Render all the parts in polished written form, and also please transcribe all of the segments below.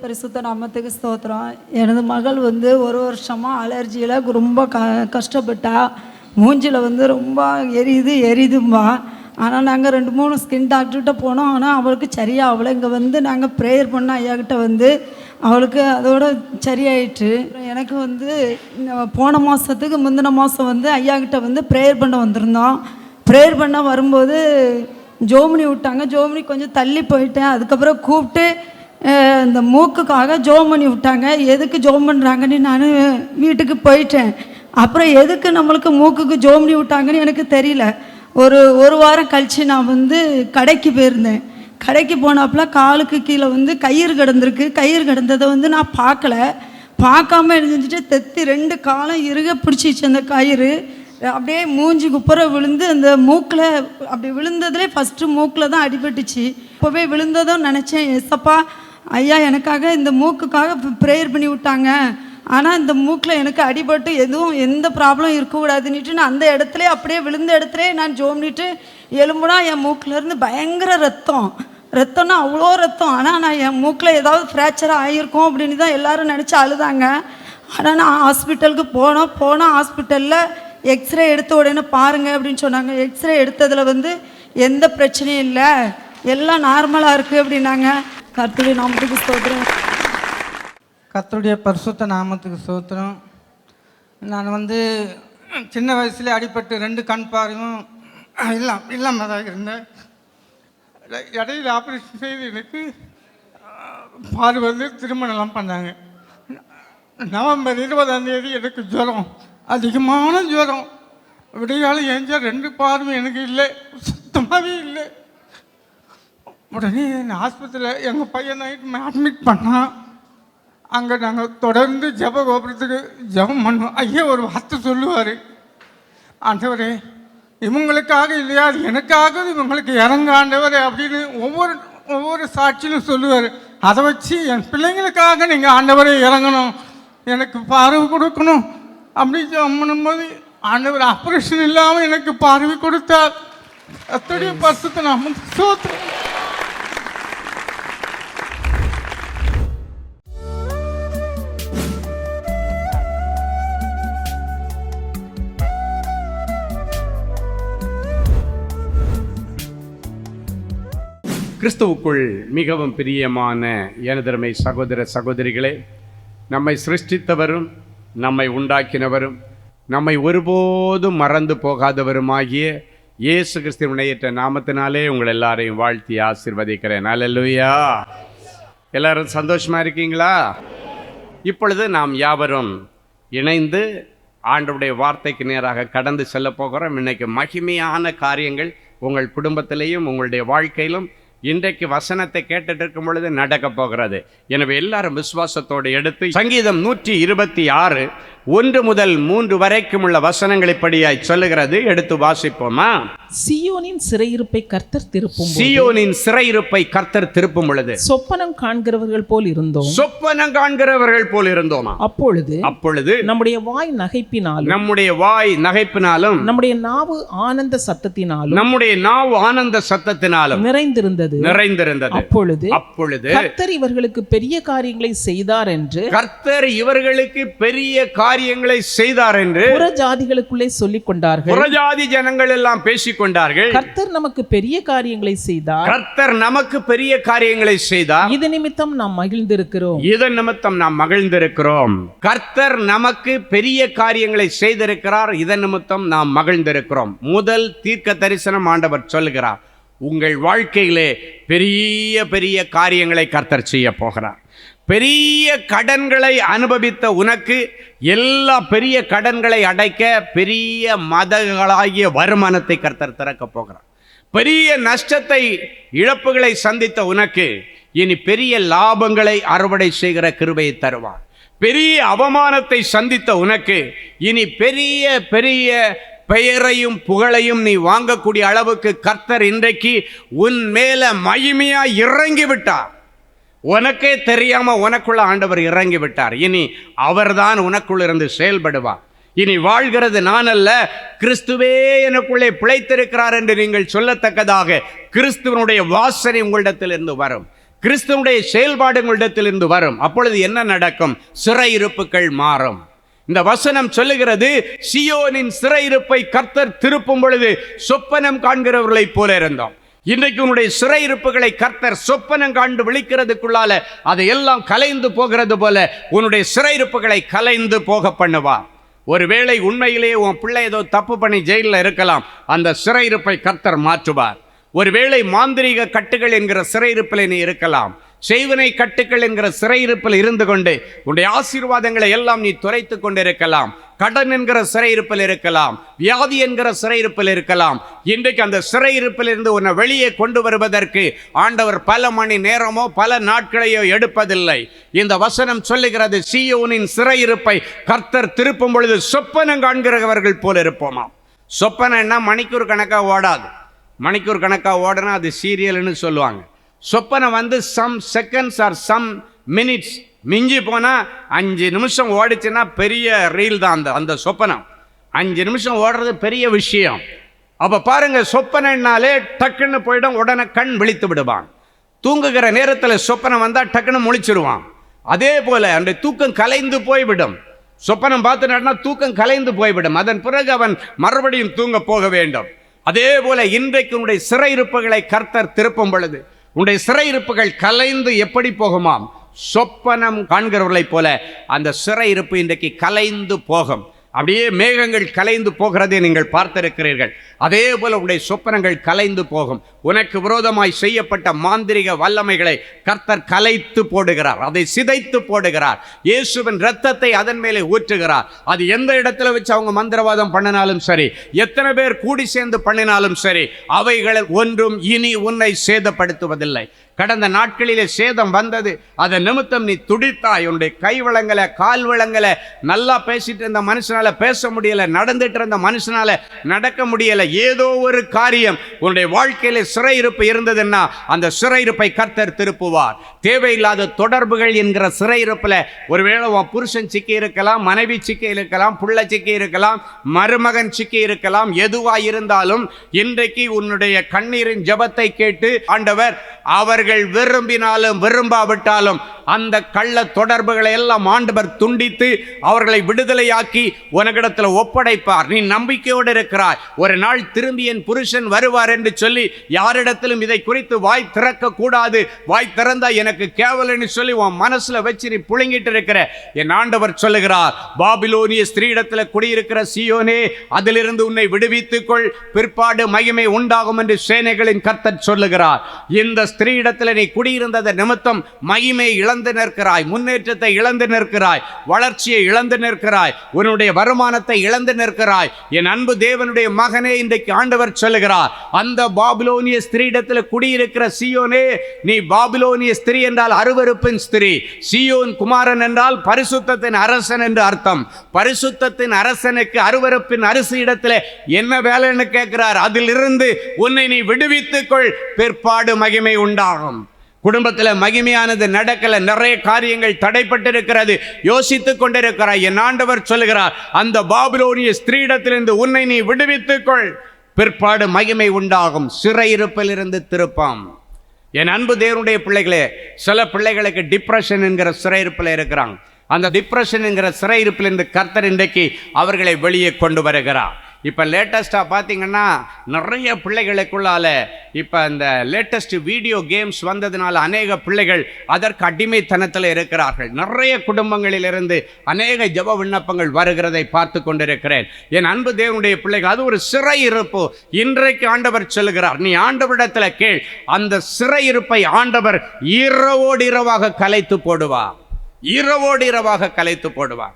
பரிசுத்த நாமத்துக்கு ஸ்தோத்திரம். எனது மகள் வந்து ஒரு வருஷமாக அலர்ஜியில் ரொம்ப கஷ்டப்பட்டா. மூஞ்சில் வந்து ரொம்ப எரியுதும்பா. ஆனால் நாங்கள் 2-3 ஸ்கின் டாக்டர்கிட்ட போனோம். ஆனால் அவளுக்கு சரியாகலை. இங்கே வந்து நாங்கள் ப்ரேயர் பண்ண ஐயாக்கிட்ட வந்து அவளுக்கு அதோட சரியாயிட்டு. எனக்கு வந்து போன மாதத்துக்கு முந்தின மாதம் வந்து ஐயாக்கிட்ட வந்து ப்ரேயர் பண்ண வந்திருந்தோம். ப்ரேயர் பண்ண வரும்போது ஜோமினி விட்டாங்க. ஜோமினி கொஞ்சம் தள்ளி போயிட்டேன். அதுக்கப்புறம் கூப்பிட்டு இந்த மூக்குக்காக ஜோம் பண்ணி விட்டாங்க. எதுக்கு ஜோம் பண்ணுறாங்கன்னு நான் வீட்டுக்கு போயிட்டேன். அப்புறம் எதுக்கு நம்மளுக்கு மூக்குக்கு ஜோம் பண்ணி விட்டாங்கன்னு எனக்கு தெரியல. ஒரு வாரம் கழித்து நான் வந்து கடைக்கு போயிருந்தேன். கடைக்கு போனாப்புல காலுக்கு கீழே வந்து கயிறு கிடந்திருக்கு. கயிறு கிடந்ததை வந்து நான் பார்க்காம இருந்துட்டு தெத்தி 2 காலம் இறுக பிடிச்சிச்சு. அந்த கயிறு அப்படியே மூஞ்சி குப்புற விழுந்து அந்த மூக்கில் அப்படி விழுந்ததுலேயே ஃபஸ்ட்டு மூக்கில் தான் அடிபட்டுச்சு. இப்போவே விழுந்ததும் நினச்சேன், எஸ்ஸப்பா ஐயா எனக்காக இந்த மூக்குக்காக ப்ரேயர் பண்ணி விட்டாங்க. ஆனால் இந்த மூக்கில் எனக்கு அடிபட்டு எந்த ப்ராப்ளம் இருக்கக்கூடாதுன்னுட்டு நான் அந்த இடத்துல அப்படியே விழுந்த இடத்துல நான் ஜோம்னிட்டு எலும்புனா என் மூக்கிலேருந்து பயங்கர ரத்தம்னா அவ்வளோ ரத்தம். ஆனால் நான் என் மூக்கில் ஏதாவது ஃப்ராக்சர் ஆகியிருக்கோம் அப்படின்னு தான் எல்லோரும் நினச்சி அழுதாங்க. ஆனால் நான் ஹாஸ்பிட்டலுக்கு போனோம். ஹாஸ்பிட்டலில் எக்ஸ்ரே எடுத்த உடனே பாருங்கள் அப்படின்னு சொன்னாங்க. எக்ஸ்ரே எடுத்ததில் வந்து எந்த பிரச்சனையும் இல்லை, எல்லாம் நார்மலாக இருக்குது அப்படின்னாங்க. கர்த்தருடைய நாமத்துக்கு ஸ்தோத்திரம். கர்த்தருடைய பரிசுத்த நாமத்துக்கு ஸ்தோத்திரம். நான் வந்து சின்ன வயசுல அடிபட்டு 2 கண் பார்வையும் இல்லாமல் தான் இருந்தேன். இடையில ஆப்ரேஷன் செய்து எனக்கு பார்வை வந்து திருமணம்லாம் பண்ணாங்க. நவம்பர் 20ஆம் தேதி எனக்கு ஜுரம், அதிகமான ஜுரம். விடையால் ஏஞ்சா 2 பார்வை எனக்கு இல்லை, சுத்தமாகவே இல்லை. உடனே ஆஸ்பத்திரியில் எங்கள் பையன் நைட்டு அட்மிட் பண்ணான். அங்கே நாங்கள் தொடர்ந்து ஜப கோபுரத்துக்கு ஜபம் பண்ணுவோம். ஐயா ஒரு வார்த்தை சொல்லுவார், ஆண்டவரே இவங்களுக்காக இல்லையா எனக்காக இவங்களுக்கு இறங்க ஆண்டவரே அப்படின்னு ஒவ்வொரு சாட்சியிலும் சொல்லுவார். அதை வச்சு என் பிள்ளைங்களுக்காக நீங்கள் ஆண்டவரே இறங்கணும், எனக்கு பார்வை கொடுக்கணும் அப்படின்னு பண்ணும்போது ஆண்டவர் ஆப்ரேஷன் இல்லாமல் எனக்கு பார்வை கொடுத்தார். அத்தோடைய பரிசுத்த நாமத்துக்கு ஸ்தோத்திரம். கிறிஸ்துவுக்குள் மிகவும் பிரியமான எனதருமை சகோதர சகோதரிகளே, நம்மை சிருஷ்டித்தவரும் நம்மை உண்டாக்கினவரும் நம்மை ஒருபோதும் மறந்து போகாதவருமாகிய இயேசு கிறிஸ்துவின் ஏற்ற நாமத்தினாலே உங்கள் எல்லாரையும் வாழ்த்தி ஆசீர்வதிக்கிறேன். அல்லேலூயா. எல்லாரும் சந்தோஷமா இருக்கீங்களா? இப்பொழுது நாம் யாவரும் இணைந்து ஆண்டவருடைய வார்த்தைக்கு நேராக கடந்து செல்ல போகிறோம். இன்னைக்கு மகிமையான காரியங்கள் உங்கள் குடும்பத்திலையும் உங்களுடைய வாழ்க்கையிலும் இன்றைக்கு வசனத்தை கேட்டுட்டு இருக்கும் பொழுது நடக்க போகிறது. எனவே எல்லாரும் விசுவாசத்தோடு எடுத்து சங்கீதம் 126 1 முதல் 3 வரைக்கும் உள்ள வசனங்களை படியாய் சொல்லுகிறது. எடுத்து வாசிப்போமா? சீயோனின் சிறையிருப்பை கர்த்தர் திருப்பும் சீயோனின் சிறையிருப்பை கர்த்தர் திருப்பும் பொழுது சொப்பனம் காண்கிறவர்கள் போல் இருந்தோம். சொப்பனம் காண்கிறவர்கள் போல் இருந்தோமா? அப்பொழுது நம்முடைய வாய் நகைப்பினாலும் நம்முடைய நாவு ஆனந்த சத்தத்தினாலும் நிறைந்திருந்தது. அப்பொழுது கர்த்தர் இவர்களுக்கு பெரிய காரியங்களை செய்தார் என்று புறஜாதிகளுக்குள்ளே சொல்லிக் கொண்டார்கள். புறஜாதி ஜனங்கள் எல்லாம் பேசிக் கொண்டார்கள். கர்த்தர் நமக்கு பெரிய காரியங்களை செய்தார். இது நிமித்தம் நாம் மகிழ்ந்திருக்கிறோம். கர்த்தர் நமக்கு பெரிய காரியங்களை செய்திருக்கிறார். இதன் நிமித்தம் நாம் மகிழ்ந்திருக்கிறோம். முதல் தீர்க்க தரிசனம் ஆண்டவர் சொல்லுகிறார், உங்கள் வாழ்க்கையிலே பெரிய பெரிய காரியங்களை கர்த்தர் செய்ய போகிறார். பெரிய கடன்களை அனுபவித்த உனக்கு எல்லா பெரிய கடன்களை அடைக்க பெரிய மதங்களாகிய வருமானத்தை கர்த்தர் திறக்க போகிறார். பெரிய நஷ்டத்தை இழப்புகளை சந்தித்த உனக்கு இனி பெரிய லாபங்களை அறுவடை செய்கிற கிருபையை தருவார். பெரிய அவமானத்தை சந்தித்த உனக்கு இனி பெரிய பெரிய பெயரையும் புகழையும் நீ வாங்கக்கூடிய அளவுக்கு கர்த்தர் இன்றைக்கு உன் மேல மகிமையா இறங்கி விட்டார். உனக்கே தெரியாம உனக்குள்ள ஆண்டவர் இறங்கி விட்டார். இனி அவர்தான் உனக்குள்ள இருந்து செயல்படுவார். இனி வாழ்கிறது நான் அல்ல, கிறிஸ்துவே எனக்குள்ளே பிழைத்திருக்கிறார் என்று நீங்கள் சொல்லத்தக்கதாக கிறிஸ்துவனுடைய வாசனை உங்களிடத்தில் இருந்து வரும். கிறிஸ்துவனுடைய செயல்பாடு உங்களிடத்திலிருந்து வரும். அப்பொழுது என்ன நடக்கும்? சிறையிருப்புகள் மாறும். இந்த வசனம் சொல்லுகிறது, சீயோனின் சிறையிருப்பை கர்த்தர் திருப்பும் பொழுது சொப்பனம் காண்கிறவர்களைப் போல இருந்தோம். இன்றைக்கு உன்னுடைய சிறையிருப்புகளை கர்த்தர் சொப்பனம் காண்டு விழிக்கிறதுக்குள்ளால அதையெல்லாம் கலைந்து போகிறது போல உன்னுடைய சிறையிருப்புகளை கலைந்து போக பண்ணுவார். ஒருவேளை உண்மையிலேயே உன் பிள்ளை ஏதோ தப்பு பண்ணி ஜெயிலில் இருக்கலாம், அந்த சிறையிருப்பை கர்த்தர் மாற்றுவார். ஒருவேளை மாந்திரீக கட்டுகள் என்கிற சிறையிருப்பில் நீ இருக்கலாம், செய்வினை கட்டுகள் என்கிற சிறையிருப்பில் இருந்து கொண்டு உன்னுடைய ஆசீர்வாதங்களை எல்லாம் நீ துரைத்து கொண்டிருக்கலாம். கடன் என்கிற சிறையிருப்பில் இருக்கலாம், வியாதி என்கிற சிறையிருப்பில் இருக்கலாம். இன்றைக்கு அந்த சிறையிருப்பில் இருந்து உன்னை வெளியே கொண்டு வருவதற்கு ஆண்டவர் பல மணி நேரமோ பல நாட்களையோ எடுப்பதில்லை. இந்த வசனம் சொல்லுகிறது, சீயோனின் சிறையிருப்பை கர்த்தர் திருப்பும் பொழுது சொப்பனம் காண்கிறவர்கள் போல இருப்போமாம். சொப்பனம்னா மணிக்கூர் கணக்காக ஓடாது. மணிக்கூர் கணக்காக ஓடனா அது சீரியல்னு சொல்லுவாங்க. சொப்பனை வந்து some seconds or some minutes, மிஞ்சி போனால் 5 நிமிஷம் ஓடிச்சுன்னா பெரிய ரீல் தான் அந்த சொப்பனம். 5 நிமிஷம் ஓடுறது பெரிய விஷயம். அப்போ பாருங்க, சொப்பனைனாலே டக்குன்னு போயிடும், உடனே கண் விழித்து விடுவான். தூங்குகிற நேரத்தில் சொப்பனம் வந்தால் டக்குன்னு முழிச்சிருவான். அதே போல அந்த தூக்கம் கலைந்து போய்விடும். சொப்பனம் பார்த்துனா தூக்கம் கலைந்து போய்விடும். அதன் பிறகு அவன் மறுபடியும் தூங்க போக வேண்டும். அதே போல இன்றைக்கு உன்னுடைய சிறையிருப்புகளை கர்த்தர் திருப்பும் பொழுது உன்னுடைய சிறையிருப்புகள் கலைந்து எப்படி போகுமாம்? சொப்பனம் காண்கிறவர்களைப் போல அந்த சிறையிருப்பு இன்றைக்கு கலைந்து போகும். அப்படியே மேகங்கள் கலைந்து போகிறதை நீங்கள் பார்த்திருக்கிறீர்கள். அதே போல உடைய சொப்பனங்கள் கலைந்து போகும். உனக்கு விரோதமாய் செய்யப்பட்ட மாந்திரிக வல்லமைகளை கர்த்தர் கலைத்து போடுகிறார், அதை சிதைத்து போடுகிறார். இயேசுவின் இரத்தத்தை அதன் மேலே ஊற்றுகிறார். அது எந்த இடத்துல வச்சு அவங்க மந்திரவாதம் பண்ணினாலும் சரி, எத்தனை பேர் கூடி சேர்ந்து பண்ணினாலும் சரி, அவைகள் ஒன்றும் இனி உன்னை சேதப்படுத்துவதில்லை. கடந்த நாட்களிலே சேதம் வந்தது, அதை நிமித்தம் நீ துடித்தாய். உன்னுடைய கை விளங்கலை, கால் விளங்கலை. நல்லா பேசிட்டு இருந்த மனுஷனால பேச முடியல, நடந்துட்டு இருந்த மனுஷனால நடக்க முடியல. ஏதோ ஒரு காரியம் உன்னுடைய வாழ்க்கையில சிறையிருப்பு இருந்ததுன்னா அந்த சிறையிருப்பை கர்த்தர் திருப்புவார். தேவையில்லாத தொடர்புகள் என்கிற சிறையிருப்புல ஒருவேளை உன் புருஷன் சிக்கி இருக்கலாம், மனைவி சிக்கி இருக்கலாம், புள்ள சிக்கி இருக்கலாம், மருமகன் சிக்கி இருக்கலாம். எதுவாய் இருந்தாலும் இன்றைக்கு உன்னுடைய கண்ணீரின் ஜெபத்தை கேட்டு ஆண்டவர் அவர்கள் விரும்பினாலும் விரும்பாவிட்டாலும் அந்த கள்ள தொடர்புகளை எல்லாம் ஆண்டவர் துண்டித்து அவர்களை விடுதலையாக்கி உனக்கிடத்தில் ஒப்படைப்பார். நீ நம்பிக்கையோடு இருக்கிறாய். ஒரு நாள் திரும்பி என் புருஷன் வருவார் என்று சொல்லி யாரிடத்திலும் இதை குறித்து வாய் திறக்க கூடாது. வாய் திறந்தா எனக்கு கேவலன்னு சொல்லி உன் மனசுல வச்சு நீ புழுங்கிட்டு இருக்கிற என் ஆண்டவர் சொல்லுகிறார், பாபிலோனிய ஸ்திரீயிடத்தில் குடியிருக்கிற சீயோனே, அதிலிருந்து உன்னை விடுவித்துக் கொள், பிற்பாடு மகிமை உண்டாகும் என்று சேனைகளின் கர்த்தர் சொல்லுகிறார். இந்த ஸ்திரீயிடத்தில் நீ குடியிருந்தத நிமித்தம் மகிமை இழந்து நிற்கிறாய், முன்னேற்றத்தை இழந்து நிற்கிறாய், வளர்ச்சியை இழந்து நிற்கிறாய், உன்னுடைய வருமானத்தை இழந்து நிற்கிறாய். என் அன்பு தேவனுடைய மகனே, இன்றைக்கு ஆண்டவர் சொல்லுகிறார், அந்த பாபிலோனிய ஸ்திரீயிடத்தில் குடியிருக்கிற சீயோனே, நீ பாபிலோனிய ஸ்திரீ என்றால் அருவருப்பின் ஸ்திரீ, சீயோன் குமாரன் என்றால் பரிசுத்தத்தின் அரசன் என்று அர்த்தம். பரிசுத்தத்தின் அரசனுக்கு அருவருப்பின் அரசு இடத்துல என்ன வேலைன்னு கேட்கிறார். அதிலிருந்து உன்னை நீ விடுவித்துக் கொள், பிற்பாடு மகிமை உண்டாகும். குடும்பத்தில் மகிமையானது நடக்கல, நிறைய காரியங்கள் தடைப்பட்டிருக்கிறது, யோசித்துக் கொண்டிருக்கிறாய். என் ஆண்டவர் சொல்லுகிறார், அந்த பாபிலோனிய ஸ்திரீயிடத்திலிருந்து உன்னை நீ விடுவித்துக் கொள், பிற்பாடு மகிமை உண்டாகும். சிறையிருப்பில் இருந்து திருப்பம். என் அன்பு தேவனுடைய பிள்ளைகளே, சில பிள்ளைகளுக்கு டிப்ரெஷன் என்கிற சிறையிருப்பில் இருக்கிறாங்க. அந்த டிப்ரெஷன் என்கிற சிறையிருப்பிலிருந்து கர்த்தர் இன்றைக்கு அவர்களை வெளியே கொண்டு வருகிறார். இப்போ லேட்டஸ்ட்டாக பார்த்தீங்கன்னா நிறைய பிள்ளைகளுக்குள்ளால இப்போ இந்த லேட்டஸ்ட் வீடியோ கேம்ஸ் வந்ததுனால அநேக பிள்ளைகள் அதற்கு அடிமைத்தனத்தில் இருக்கிறார்கள். நிறைய குடும்பங்களிலிருந்து அநேக ஜெப விண்ணப்பங்கள் வருகிறதை பார்த்து கொண்டிருக்கிறேன். என் அன்பு தேவனுடைய பிள்ளைகள், அது ஒரு சிறையிருப்பு. இன்றைக்கு ஆண்டவர் சொல்லுகிறார், நீ ஆண்டவரிடத்தில் கேள், அந்த சிறையிருப்பை ஆண்டவர் இரவோடு இரவாக கலைத்து போடுவார், இரவோடு இரவாக கலைத்து போடுவார்.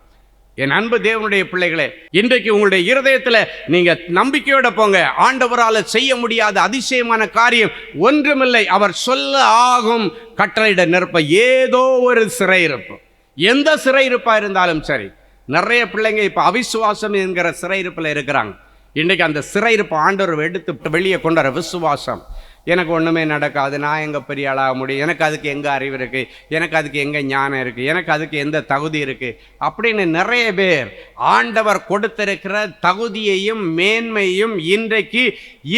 என் அன்பு தேவனுடைய பிள்ளைகளே, இன்றைக்கு உங்களுடைய இருதயத்தில் நீங்க நம்பிக்கையோட போங்க. ஆண்டவரால் செய்ய முடியாத அதிசயமான காரியம் ஒன்றுமில்லை. அவர் சொல்ல ஆகும், கட்டளையிட நிற்ப ஏதோ ஒரு சிறையிருப்பு, எந்த சிறையிருப்பா இருந்தாலும் சரி. நிறைய பிள்ளைங்க இப்ப அவிசுவாசம் என்கிற சிறையிருப்பில் இருக்கிறாங்க. இன்றைக்கு அந்த சிறையிருப்பு ஆண்டவர் எடுத்து வெளியே கொண்டு வர விசுவாசம். எனக்கு ஒன்றுமே நடக்காது, நான் எங்கே பெரிய ஆளாக முடியும், எனக்கு அதுக்கு எங்கே அறிவு இருக்குது, எனக்கு அதுக்கு எங்கே ஞானம் இருக்குது, எனக்கு அதுக்கு எந்த தகுதி இருக்குது அப்படின்னு நிறைய பேர் ஆண்டவர் கொடுத்திருக்கிற தகுதியையும் மேன்மையும் இன்றைக்கு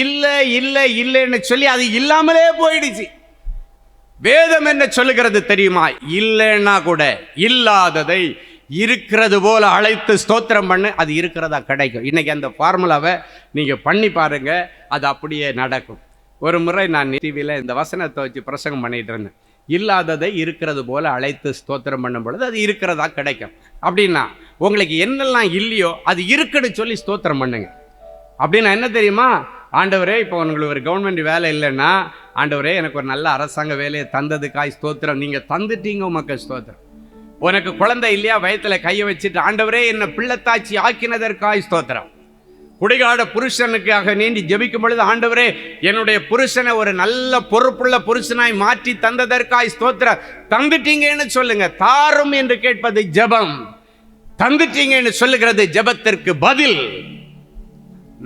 இல்லை இல்லை இல்லைன்னு சொல்லி அது இல்லாமலே போயிடுச்சு. வேதம் என்ன சொல்லுகிறது தெரியுமா? இல்லைன்னா கூட இல்லாததை இருக்கிறது போல அழைத்து ஸ்தோத்திரம் பண்ணு, அது இருக்கிறதா கிடைக்கும். இன்னைக்கு அந்த ஃபார்முலாவை நீங்க பண்ணி பாருங்க, அது அப்படியே நடக்கும். ஒரு முறை நான் டிவியில் இந்த வசனத்தை வச்சு பிரசங்கம் பண்ணிட்டு இருந்தேன். இல்லாததை இருக்கிறது போல அழைத்து ஸ்தோத்திரம் பண்ணும் பொழுது அது இருக்கிறதா கிடைக்கும். அப்படின்னா உங்களுக்கு என்னெல்லாம் இல்லையோ அது இருக்குன்னு சொல்லி ஸ்தோத்திரம் பண்ணுங்க. அப்படின்னா என்ன தெரியுமா? ஆண்டவரே, இப்போ உங்களுக்கு ஒரு கவர்மெண்ட் வேலை இல்லைன்னா, ஆண்டவரே எனக்கு ஒரு நல்ல அரசாங்க வேலையை தந்ததுக்காய் ஸ்தோத்திரம். நீங்கள் தந்துட்டீங்க, உமக்கு ஸ்தோத்திரம். உனக்கு குழந்தை இல்லையா, வயத்துல கையை வச்சுட்டு ஆண்டவரே என்ன பிள்ளைத்தாச்சி ஆக்கினதற்காய் ஸ்தோத்திரம். குடிகாட புருஷனுக்காக நீண்டி ஜெபிக்கும் பொழுது ஆண்டவரே என்னுடைய புருஷனை ஒரு நல்ல பொறுப்புள்ள புருஷனாய் மாற்றி தந்ததற்காய் ஸ்தோத்திரம். தந்துட்டீங்கன்னு சொல்லுங்க. தாரும் என்று கேட்பது ஜெபம், தந்துட்டீங்கன்னு சொல்லுகிறது ஜெபத்திற்கு பதில்.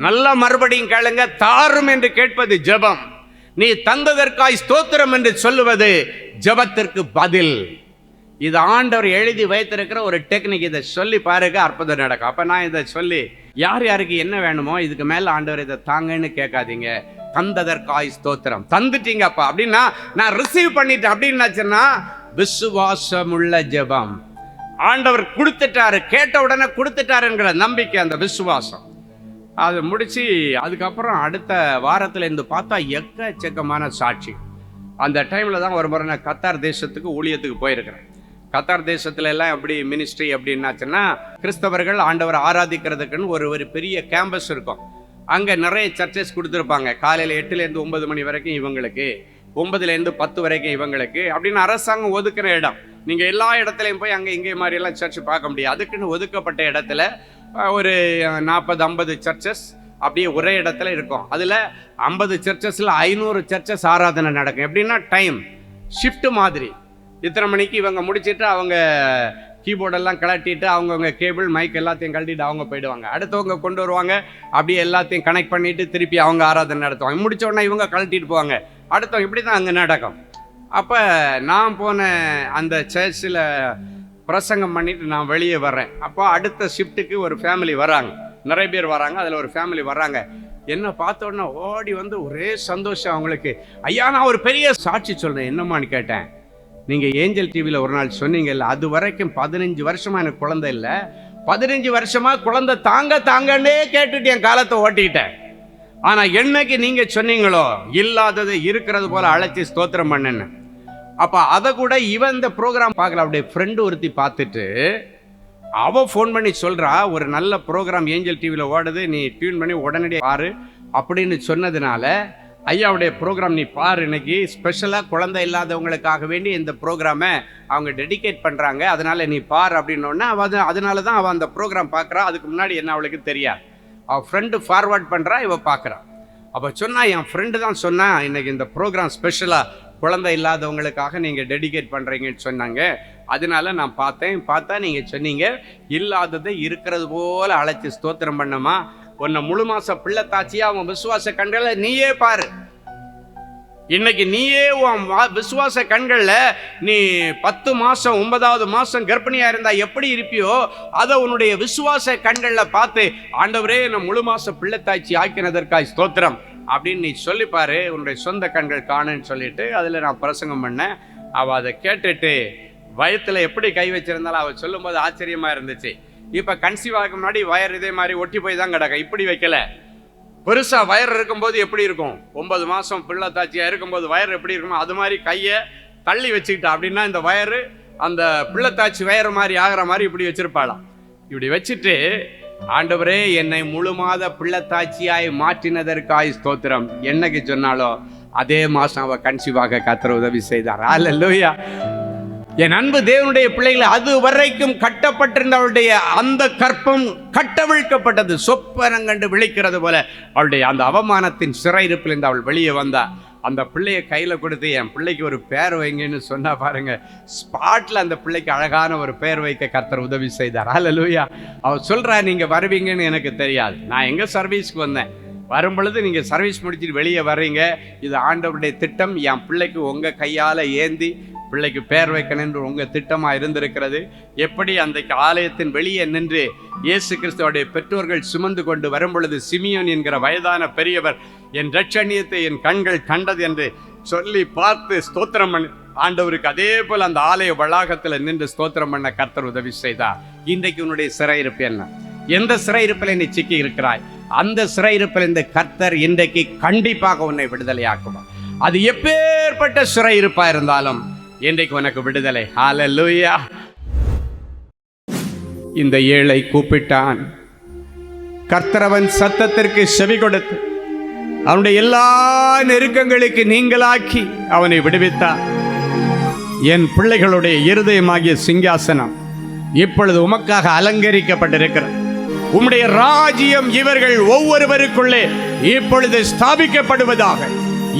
நல்லா மறுபடியும் கேளுங்க, தாரும் என்று கேட்பது ஜெபம், நீ தந்ததற்காய் ஸ்தோத்திரம் என்று சொல்லுவது ஜெபத்திற்கு பதில். இது ஆண்டவர் எழுதி வைத்திருக்கிற ஒரு டெக்னிக். இதை சொல்லி பாருங்க, அற்புதம் நடக்கும். அப்ப நான் இதை சொல்லி யார் யாருக்கு என்ன வேணுமோ இதுக்கு மேல ஆண்டவர் இதை தாங்கன்னு கேட்காதீங்க. தந்ததற்காய் ஸ்தோத்திரம். தந்துட்டீங்கப்பா அப்படின்னா நான் ரிசீவ் பண்ணிட்டேன் அப்படின்னாச்சுன்னா விசுவாசமுள்ள ஜெபம். ஆண்டவர் கொடுத்துட்டாரு, கேட்ட உடனே கொடுத்துட்டாருங்கிற நம்பிக்கை, அந்த விசுவாசம். அது முடிச்சு அதுக்கப்புறம் அடுத்த வாரத்தில் இருந்து பார்த்தா எக்கச்சக்கமான சாட்சி. அந்த டைமில் தான் ஒரு முறை நான் கத்தார் தேசத்துக்கு ஊழியத்துக்கு போயிருக்கிறேன். கத்தார் தேசத்துல எல்லாம் எப்படி மினிஸ்ட்ரி அப்படின்னாச்சுன்னா, கிறிஸ்தவர்கள் ஆண்டவர் ஆராதிக்கிறதுக்குன்னு ஒரு பெரிய கேம்பஸ் இருக்கும். அங்கே நிறைய சர்ச்சஸ் கொடுத்துருப்பாங்க. காலையில் 8லேருந்து 9 மணி வரைக்கும் இவங்களுக்கு, 9லேருந்து 10 வரைக்கும் இவங்களுக்கு அப்படின்னு அரசாங்கம் ஒதுக்குற இடம். நீங்கள் எல்லா இடத்துலையும் போய் அங்கே இங்கே மாதிரியெல்லாம் சர்ச் பார்க்க முடியாது. அதுக்குன்னு ஒதுக்கப்பட்ட இடத்துல ஒரு 40-50 சர்ச்சஸ் அப்படியே ஒரே இடத்துல இருக்கும். அதில் 50 சர்ச்சஸில் 500 சர்ச்சஸ் ஆராதனை நடக்கும். எப்படின்னா டைம் ஷிஃப்ட் மாதிரி. இத்தனை மணிக்கு இவங்க முடிச்சுட்டு அவங்க கீபோர்டெல்லாம் கலட்டிட்டு அவங்கவுங்க கேபிள் மைக் எல்லாத்தையும் கழட்டிட்டு அவங்க போயிடுவாங்க. அடுத்தவங்க கொண்டு வருவாங்க, அப்படியே எல்லாத்தையும் கனெக்ட் பண்ணிட்டு திருப்பி அவங்க ஆராதனை நடத்துவாங்க. முடிச்ச உடனே இவங்க கழட்டிட்டு போவாங்க, அடுத்தவங்க. இப்படி தான் அங்கே நடக்கும். அப்போ நான் போன அந்த சர்ச்சில் பிரசங்கம் பண்ணிட்டு நான் வெளியே வர்றேன். அப்போ அடுத்த ஷிஃப்ட்டுக்கு ஒரு ஃபேமிலி வராங்க, நிறைய பேர் வராங்க. அதில் ஒரு ஃபேமிலி வர்றாங்க. என்ன பார்த்த உடனே ஓடி வந்து ஒரே சந்தோஷம் அவங்களுக்கு. ஐயா, நான் ஒரு பெரிய சாட்சி சொல்கிறேன். என்னம்மான்னு கேட்டேன். நீங்கள் ஏஞ்சல் டிவியில் ஒரு நாள் சொன்னீங்கல்ல, அது வரைக்கும் 15 வருஷமாக எனக்கு குழந்தை இல்லை, 15 வருஷமாக குழந்தை தாங்கன்னே கேட்டுட்டு என் காலத்தை ஓட்டிக்கிட்டேன். ஆனால் என்னைக்கு நீங்கள் சொன்னீங்களோ இல்லாதது இருக்கிறது போல அழைச்சி ஸ்தோத்திரம் பண்ணுன்னு, அப்போ அதை கூட இவன் இந்த ப்ரோக்ராம் பார்க்கல. அப்படியே ஃப்ரெண்டு ஒருத்தி பார்த்துட்டு அவள் ஃபோன் பண்ணி சொல்கிறா, ஒரு நல்ல ப்ரோக்ராம் ஏஞ்சல் டிவியில் ஓடுது, நீ டியூன் பண்ணி உடனடியாக பாரு அப்படின்னு சொன்னதுனால, ஐயாவுடைய ப்ரோக்ராம் நீ பாரு, இன்னைக்கு ஸ்பெஷலாக குழந்தை இல்லாதவங்களுக்காக வேண்டி இந்த ப்ரோக்ராமை அவங்க டெடிகேட் பண்ணுறாங்க, அதனால் நீ பாரு அப்படின்னோடனே அதனால தான் அவள் அந்த ப்ரோக்ராம் பார்க்குறா. அதுக்கு முன்னாடி என்ன அவளுக்கு தெரியாது. அவள் ஃப்ரெண்டு ஃபார்வர்ட் பண்ணுறா, இவள் பார்க்குறா. அப்போ சொன்னா, என் ஃப்ரெண்டு தான் சொன்னா, இன்னைக்கு இந்த ப்ரோக்ராம் ஸ்பெஷலாக குழந்தை இல்லாதவங்களுக்காக நீங்கள் டெடிகேட் பண்ணுறீங்கன்னு சொன்னாங்க. அதனால நான் பார்த்தா நீங்கள் சொன்னீங்க இல்லாததை இருக்கிறது போல அழைச்சி ஸ்தோத்திரம் பண்ணமா, உன்னை முழு மாசம் பிள்ளை தாச்சியா அவன் விசுவாச கண்களை நீயே பாரு. இன்னைக்கு நீயே உன் விசுவாச கண்கள்ல நீ 10 மாசம் 9வது மாசம் கர்ப்பிணியா இருந்தா எப்படி இருப்பியோ அதை உன்னுடைய விசுவாச கண்கள்ல பார்த்து, ஆண்டவரே என்ன முழு மாசம் பிள்ளை தாய்ச்சி ஆக்கினதற்காய் ஸ்தோத்திரம் அப்படின்னு நீ சொல்லிப்பாரு, உன்னுடைய சொந்த கண்கள் காணுன்னு சொல்லிட்டு அதில் நான் பிரசங்கம் பண்ணேன். அவள் அதை கேட்டுட்டு வயத்தில் எப்படி கை வச்சிருந்தாலும் அவள் சொல்லும் போது ஆச்சரியமா இருந்துச்சு. இப்போ கன்சீவ் ஆக முன்னாடி வயர் இதே மாதிரி ஒட்டி போய் தான் கிடக்கும், இப்படி வைக்கல. பெருசா வயர் இருக்கும்போது எப்படி இருக்கும், 9 மாசம் பிள்ளை தாச்சியா இருக்கும்போது வயர் எப்படி இருக்குமோ அது மாதிரி கையை தள்ளி வச்சுக்கிட்டா. அப்படின்னா இந்த வயரு அந்த பிள்ளை தாச்சி வயர் மாதிரி ஆகிற மாதிரி இப்படி வச்சிருப்பாளாம். இப்படி வச்சுட்டு, ஆண்டவரே என்னை முழு மாத பிள்ளை தாச்சியாய் மாற்றினதற்காய் ஸ்தோத்திரம் என்னைக்கு சொன்னாலோ அதே மாசம் அவ கன்சீவாக கர்த்தர் உதவி செய்தார். அல்லேலூயா. என் அன்பு தேவனுடைய பிள்ளைகளை, அது வரைக்கும் கட்டப்பட்டிருந்த அவளுடைய அந்த கற்பம் கட்டவிழ்க்கப்பட்டது. சொப்பனங்கண்டு விழிக்கிறது போல அவளுடைய அந்த அவமானத்தின் சிறையிருப்பில் இருந்து அவள் வெளியே வந்தா. அந்த பிள்ளையை கையில் கொடுத்து என் பிள்ளைக்கு ஒரு பேர் வைங்கன்னு சொன்னா பாருங்க, ஸ்பாட்ல அந்த பிள்ளைக்கு அழகான ஒரு பேர் வைக்க கர்த்தர் உதவி செய்தார். அல்லேலூயா. அவள் சொல்றா, நீங்க வருவீங்கன்னு எனக்கு தெரியாது, நான் எங்க சர்வீஸ்க்கு வந்தேன், வரும் பொழுது நீங்க சர்வீஸ் முடிச்சுட்டு வெளியே வர்றீங்க, இது ஆண்டவருடைய திட்டம், என் பிள்ளைக்கு உங்க கையால ஏந்தி பிள்ளைக்கு பேர் வைக்கணும் என்று உங்க திட்டமா இருந்திருக்கிறது. எப்படி அந்த ஆலயத்தின் வெளியே நின்று இயேசு கிறிஸ்துவோடைய பெற்றோர்கள் சுமந்து கொண்டு வரும் பொழுது சிமியோன் என்கிற வயதான பெரியவர், என் இரட்சணியத்தை என் கண்கள் கண்டது என்று சொல்லி பார்த்து ஸ்தோத்திரம் பண்ணி ஆண்டவருக்கு அதே போல் அந்த ஆலய வளாகத்தில் நின்று ஸ்தோத்திரம் பண்ண கர்த்தர் உதவி செய்தார். இன்றைக்கு உன்னுடைய சிறையிருப்பு என்ன? எந்த சிறையிருப்பில் நீ சிக்கி இருக்கிறாய்? அந்த சிறையிருப்பில் இந்த கர்த்தர் இன்றைக்கு கண்டிப்பாக உன்னை விடுதலையாக்குவார். அது எப்பேற்பட்ட சிறையிருப்பா இருந்தாலும் இன்றைக்கு உனக்கு விடுதலை. ஹல்லேலூயா. இந்த ஏழை கூப்பிட்டான். கர்த்தர் அவன் சத்தத்திற்கு செவி கொடுத்து அவனுடைய எல்லா நெருக்கங்களுக்கு நீங்களாக்கி அவனை விடுவித்தார். என் பிள்ளைகளுடைய இருதயமாகிய சிங்காசனம் இப்பொழுது உமக்காக அலங்கரிக்கப்பட்டிருக்கிறது. உம்முடைய ராஜ்யம் இவர்கள் ஒவ்வொருவருக்குள்ளே இப்பொழுது ஸ்தாபிக்கப்படுவதாக.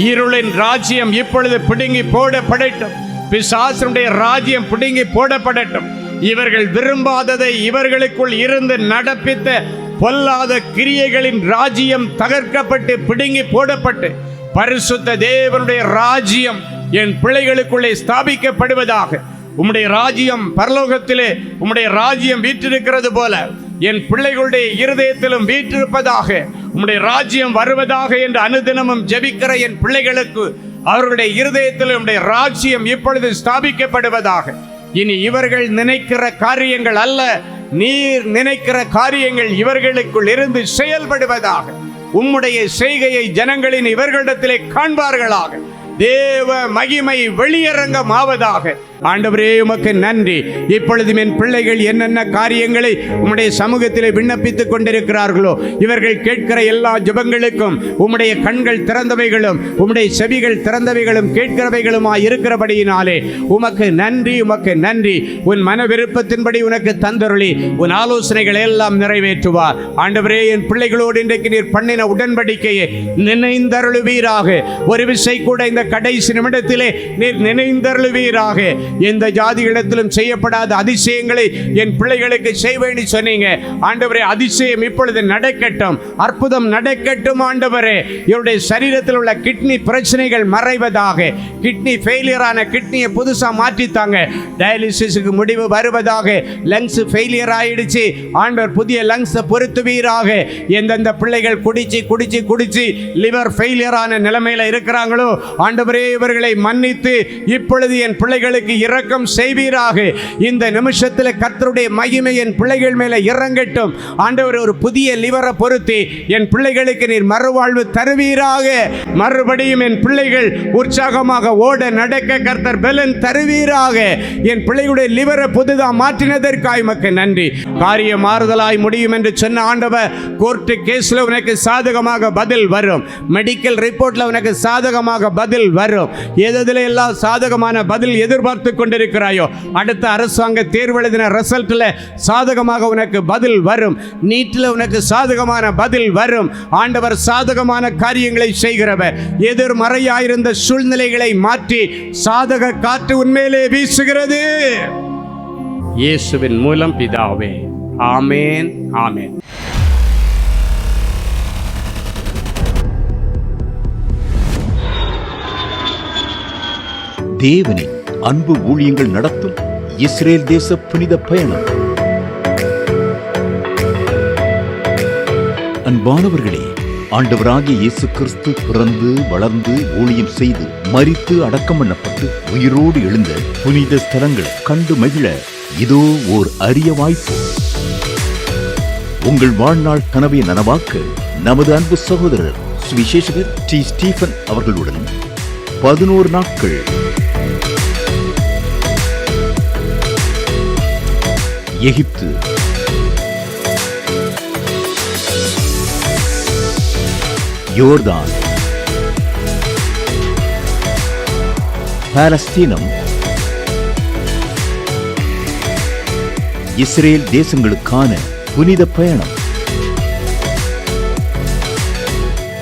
இருளின் ராஜ்யம் இப்பொழுது பிடுங்கி போடப்படட்டும். பிசாசனுடைய ராஜ்யம் பிடுங்கி போடப்படட்டும். இவர்கள் விரும்பாததை இவர்களுக்குள் இருந்து நடப்பித்த பொல்லாத கிரியைகளின் ராஜ்யம் தகர்க்கப்பட்டு பிடுங்கி போடப்பட்டு பரிசுத்த தேவனுடைய ராஜ்யம் என் பிள்ளைகளுக்குள்ளே ஸ்தாபிக்கப்படுவதாக. உம்முடைய ராஜ்யம் பரலோகத்திலே உம்முடைய ராஜ்யம் வீற்றிருக்கிறது போல என் பிள்ளைகளுடைய இருதயத்திலும் வீற்றிருப்பதாக. உம்முடைய ராஜ்யம் வருவதாக என்று அனுதினமும் ஜெபிக்கிற என் பிள்ளைகளுக்கு அவர்களுடைய இருதயத்தில் உம்முடைய ராஜ்யம் இப்பொழுது ஸ்தாபிக்கப்படுவதாக. இனி இவர்கள் நினைக்கிற காரியங்கள் அல்ல, நீர் நினைக்கிற காரியங்கள் இவர்களுக்குள் இருந்து செயல்படுவதாக. உம்முடைய செய்கையை ஜனங்களின் இவர்களிடத்திலே காண்பார்களாக. தேவ மகிமை வெளியரங்கமாவதாக. ஆண்டவரே உமக்கு நன்றி. இப்பொழுதும் என் பிள்ளைகள் என்னென்ன காரியங்களை உம்முடைய சமூகத்திலே விண்ணப்பித்துக் கொண்டிருக்கிறார்களோ இவர்கள் கேட்கிற எல்லா ஜெபங்களுக்கும் உம்முடைய கண்கள் திறந்தவைகளும் உம்முடைய செவிகள் திறந்தவைகளும் கேட்கிறவைகளுமாய் இருக்கிறபடியினாலே உமக்கு நன்றி, உமக்கு நன்றி. உன் மன விருப்பத்தின்படி உனக்கு தந்தருளி உன் ஆலோசனைகளை எல்லாம் நிறைவேற்றுவார். ஆண்டவரே என் பிள்ளைகளோடு இன்றைக்கு நீர் பண்ணின உடன்படிக்கையை நினைந்தருளுவீராக. ஒரு விசை கூட இந்த கடைசி நிமிடத்திலே நீர் நினைந்தருளுவீராக. எந்த ஜாதிகளிடத்திலும் செய்யப்படாத அதிசயங்களை என் பிள்ளைகளுக்கு செய்வேன்னு சொன்னீங்க. ஆண்டவரே அதிசயம் இப்பொழுது நடக்கட்டும், அற்புதம் நடக்கட்டும். ஆண்டவரே இவருடைய சரீரத்தில் உள்ள கிட்னி பிரச்சனைகள் மறைவதாக. கிட்னி ஃபெயிலியரான கிட்னியை புதுசா மாற்றித்தாங்க. டயாலிசிஸுக்கு முடிவு வருவதாக. லங்ஸ் ஃபெயிலியர் ஆயிடுச்சு. ஆண்டவர் புதிய லங்ஸை பொருத்துவீராக. எந்தெந்த பிள்ளைகள் குடிச்சு குடிச்சு குடிச்சு லிவர் ஃபெயிலியரான நிலைமையில இருக்கிறாங்களோ ஆண்டவரே இவர்களை மன்னித்து இப்பொழுது என் பிள்ளைகளுக்கு இரக்கம் செய்வீராக. இந்த நிமிஷத்தில் கர்த்தருடைய மகிமை என் பிள்ளைகள் மேல இறங்கட்டும். ஆண்டவர் ஒரு புதிய லிவரை பொருத்தி என் பிள்ளைகளுக்கு நீர் மறுவாழ்வு தருவீராக. மறுபடியும் என் பிள்ளைகள் உற்சாகமாக ஓட நடக்க கர்த்தர் பலன் தருவீராக. என் பிள்ளைகளுடைய லிவரை புதுதா மாற்றினதற்காய் உமக்கு நன்றி. காரியம் மாறுதலாய் முடியும் என்று சொன்ன ஆண்டவர் கோர்ட்டு கேஸ்ல உனக்கு சாதகமாக பதில் வரும். மெடிக்கல் ரிப்போர்ட்ல உனக்கு சாதகமாக பதில் வரும். எதில் எல்லாம் சாதகமான பதில் எதிர்பார்த்து கொண்டிருக்கிறாயோ அடுத்த அரசாங்க தேர்வு எழுதின ரிசல்ட்ல சாதகமாக உனக்கு பதில் வரும். நீட்ல உனக்கு சாதகமான பதில் வரும். ஆண்டவர் சாதகமான காரியங்களை செய்கிறவர். எதிர்மறையாயிருந்த சூழ்நிலைகளை மாற்றி சாதக காற்று உண்மையிலே வீசுகிறது. இயேசுவின் மூலம் பிதாவே, ஆமேன், ஆமேன். தேவனின் அன்பு ஊழியங்கள் நடத்தும் இஸ்ரேல் தேச புனித பயணம். அன்பானவர்களே, ஆண்டவராகிய இயேசு கிறிஸ்து பிறந்து வளர்ந்து ஊழியம் செய்து மரித்து அடக்கம் பண்ணப்பட்டு உயிரோடு எழுந்த புனித ஸ்தலங்களை கண்டு மகிழ இதோ ஓர் அரிய வாய்ப்பு. உங்கள் வாழ்நாள் கனவை நனவாக்க நமது அன்பு சகோதரர் சுவிசேஷகர் டி. ஸ்டீபன் அவர்களுடன் 11 நாட்கள் எகிப்து, யோர்தான், பாலஸ்தீனம், இஸ்ரேல் தேசங்களுக்கான புனித பயணம்.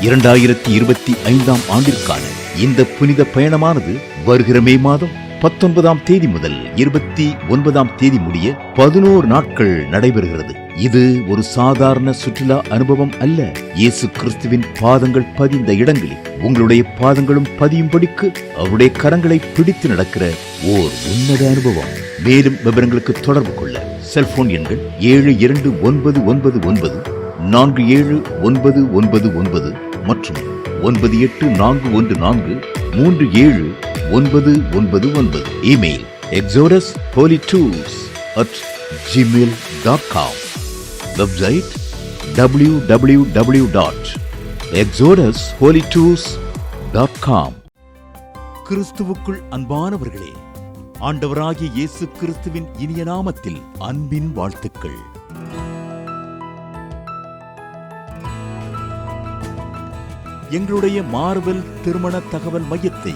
2025 ஆண்டிற்கான இந்த புனித பயணமானது வருகிற மே மாதம் 19ஆம் தேதி முதல் 29ஆம் தேதி முடிய 11 நாட்கள் நடைபெறுகிறது. இது ஒரு சாதாரண சுற்றுலா அனுபவம் அல்ல. இயேசு கிறிஸ்துவின் பாதங்கள் பதிந்த இடங்களில் உங்களுடைய பாதங்களும் பதியும்படிக்கு அவருடைய கரங்களை பிடித்து நடக்கிற ஓர் உன்னத அனுபவம். மேலும் விவரங்களுக்கு தொடர்பு கொள்ள செல்போன் எண்கள் 7299479999 மற்றும் 9841437375 999. Email exodusholytools@gmail.com. Website www.exodusholytools.com. கிறிஸ்துவுக்குள் அன்பானவர்களே, ஆண்டவராகிய இயேசு கிறிஸ்துவின் இனிய நாமத்தில் அன்பின் வாழ்த்துக்கள். எங்களுடைய மார்வெல் திருமண தகவல் மையத்தை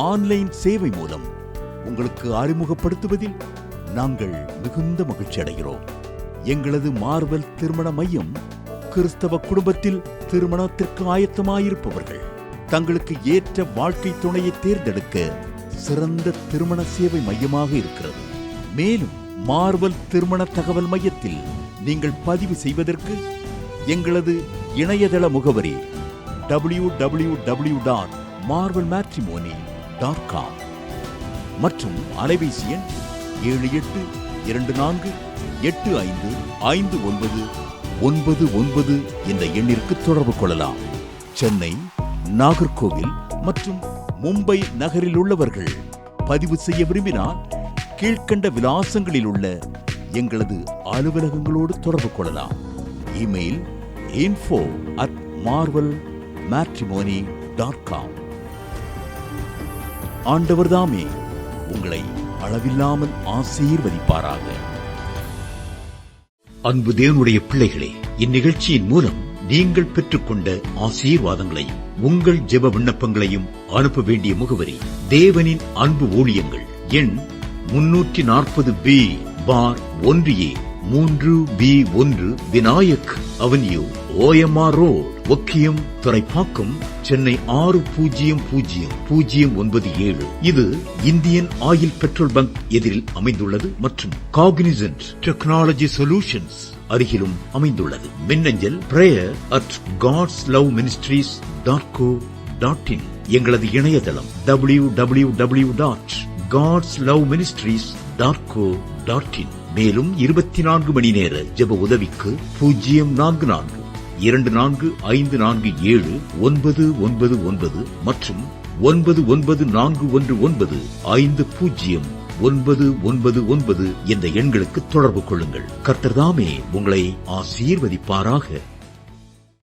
ஆன்லைன் சேவை மூலம் உங்களுக்கு அறிமுகப்படுத்துவதில் நாங்கள் மிகுந்த மகிழ்ச்சி அடைகிறோம். எங்களது மார்வெல் திருமண மையம் கிறிஸ்தவ குடும்பத்தில் திருமணத்திற்கு ஆயத்தமாயிருப்பவர்கள் தங்களுக்கு ஏற்ற வாழ்க்கை துணையை தேர்ந்தெடுக்க சிறந்த திருமண சேவை மையமாக இருக்கிறது. மேலும் மார்வெல் திருமண தகவல் மையத்தில் நீங்கள் பதிவு செய்வதற்கு எங்களது இணையதள முகவரி www.marvelmatrimony.com மற்றும் அலைபேசி எண் 7824855999 என்ற எண்ணிற்கு தொடர்பு கொள்ளலாம். சென்னை, நாகர்கோவில் மற்றும் மும்பை நகரில் உள்ளவர்கள் பதிவு செய்ய விரும்பினால் கீழ்கண்ட விலாசங்களில் உள்ள எங்களது அலுவலகங்களோடு தொடர்பு கொள்ளலாம். Email info@marvelmatrimony.com. ஆண்டவர் தாமே உங்களை அளவில்லாமல் ஆசீர்வதிப்பாராக. அன்பு தேவனுடைய பிள்ளைகளே, இந்நிகழ்ச்சியின் மூலம் நீங்கள் பெற்றுக்கொண்ட ஆசீர்வாதங்களையும் உங்கள் ஜெப விண்ணப்பங்களையும் அனுப்ப வேண்டிய முகவரி தேவனின் அன்பு ஊழியங்கள், எண் 340B பார் 1A 3B1 Vinayak avenue, OMR road, Okkiyam, Thoraipakkam, Chennai 600097. இது இந்தியன் ஆயில் பெட்ரோல் பங்க் எதிரில் அமைந்துள்ளது மற்றும் காக்னிசன்ட் டெக்னாலஜி சொல்யூஷன்ஸ் அருகிலும் அமைந்துள்ளது. மின்னஞ்சல் prayer@godsloveministries.co.in. எங்களது இணையதளம் www.godsloveministries.co.in. மேலும் 24 மணி நேர ஜெப உதவிக்கு 04454547999 மற்றும் 9941950999 என்ற எண்களுக்கு தொடர்பு கொள்ளுங்கள். கர்த்தர் தாமே உங்களை ஆசீர்வதிப்பாராக.